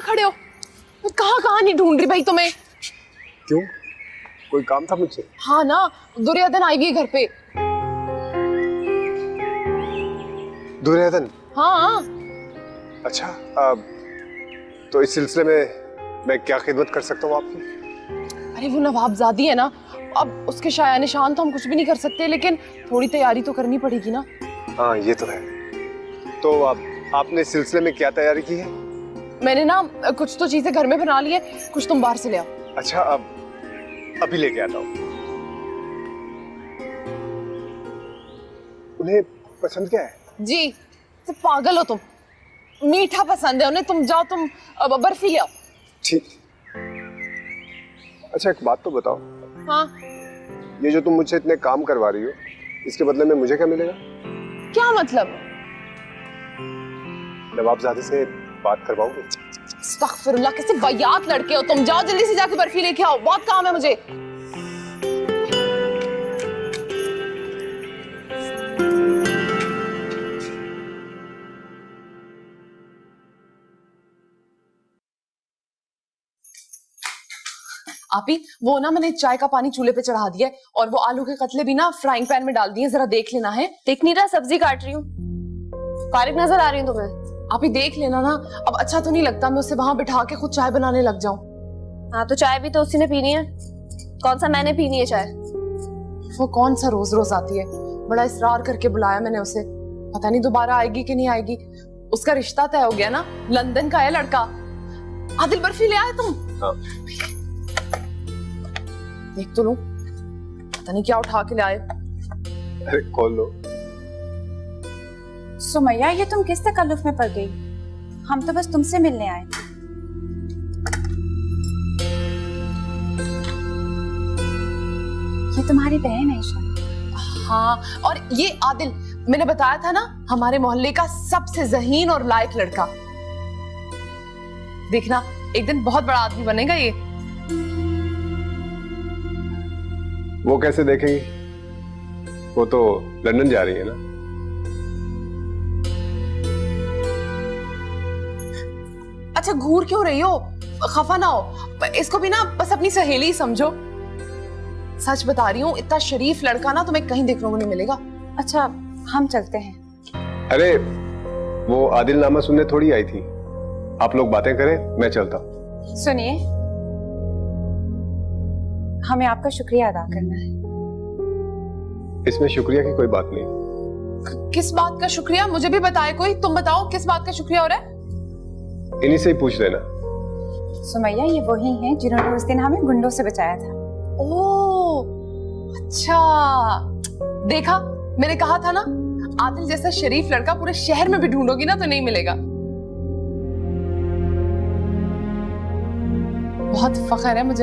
खड़े हो? मैं कहाँ कहाँ नहीं ढूंढ रही भाई तुम्हें। क्यों, कोई काम था मुझसे? हाँ ना, दुर्योधन आएगी घर पे। दुर्योधन? हाँ। अच्छा, तो इस सिलसिले में मैं क्या खिदमत कर सकता हूँ आपकी? अरे वो नवाबजादी है ना, अब उसके शाया निशान तो हम कुछ भी नहीं कर सकते, लेकिन थोड़ी तैयारी तो करनी पड़ेगी ना। हाँ ये तो है। तो आपने इस सिलसिले में क्या तैयारी की है? मैंने ना कुछ तो चीजें घर में बना ली है, कुछ तुम बाहर से ले आओ। अच्छा, अब अभी लेके आता हूँ। उन्हें पसंद क्या है? जी, तो पागल हो तुम, मीठा पसंद है उन्हें। तुम जाओ, तुम बर्फी ले आओ। ठीक। अच्छा एक बात तो बताओ। हाँ। ये जो तुम मुझसे इतने काम करवा रही हो, इसके बदले में मुझे क्या मिलेगा? क्या मतलब? नवाबजादे से बात करवाओगे? अस्तगफिरुल्लाह, कैसे वाहियात लड़के हो तुम। जाओ जल्दी से जाके बर्फी लेके आओ, बहुत काम है मुझे। आपी, वो ना मैंने चाय का पानी चूल्हे पे चढ़ा दिया है, और वो आलू के कतले भी ना फ्राइंग पैन में डाल दिए, जरा देख लेना है। देख नहीं रहा, सब्जी काट रही हूँ। फारिग नजर आ रही हूँ तुम्हें? आप ही देख लेना ना। अब अच्छा तो नहीं लगता मैं उसे वहां बिठा के खुद चाय बनाने लग जाऊं। हाँ तो चाय भी तो उसी ने पीनी है, कौन सा मैंने पीनी है चाय? वो कौन सा रोज रोज आती है, बड़ा इसरार करके बुलाया मैंने उसे, पता नहीं दोबारा आएगी कि नहीं आएगी। उसका रिश्ता तय हो गया ना, लंदन का है लड़का। आदिल बर्फी ले आए तुम? हाँ। देख तो लो, पता नहीं क्या उठा के ले आए। अरे खोल लो। सुमैया, ये तुम किस तकल्लुफ में पड़ गई? हम तो बस तुमसे मिलने आए थे। ये तुम्हारी बहन है ईशा। हाँ, और ये आदिल, मैंने बताया था ना, हमारे मोहल्ले का सबसे ज़हीन और लायक लड़का। देखना एक दिन बहुत बड़ा आदमी बनेगा ये। वो कैसे देखेंगी, वो तो लंदन जा रही है ना। अच्छा घूर क्यों रही हो, खफा ना हो। इसको भी ना बस अपनी सहेली समझो। सच बता रही हूँ, इतना शरीफ लड़का ना तुम्हें कहीं देखने को नहीं मिलेगा। अच्छा हम चलते हैं। अरे वो आदिल नामा सुनने थोड़ी आई थी, आप लोग बातें करें, मैं चलता हूँ। सुनिए, हमें आपका शुक्रिया अदा करना है। इसमें शुक्रिया की कोई बात नहीं। किस बात का शुक्रिया, मुझे भी बताए कोई। तुम बताओ किस बात का शुक्रिया हो रहा है? इन्हीं से ही पूछ लेना। सुमैया, ये वही हैं जिन्होंने उस दिन हमें गुंडों से बचाया था। ओह अच्छा, देखा मैंने कहा था ना, आदिल जैसा शरीफ लड़का पूरे शहर में भी ढूंढोगी ना तो नहीं मिलेगा। बहुत फख्र है मुझे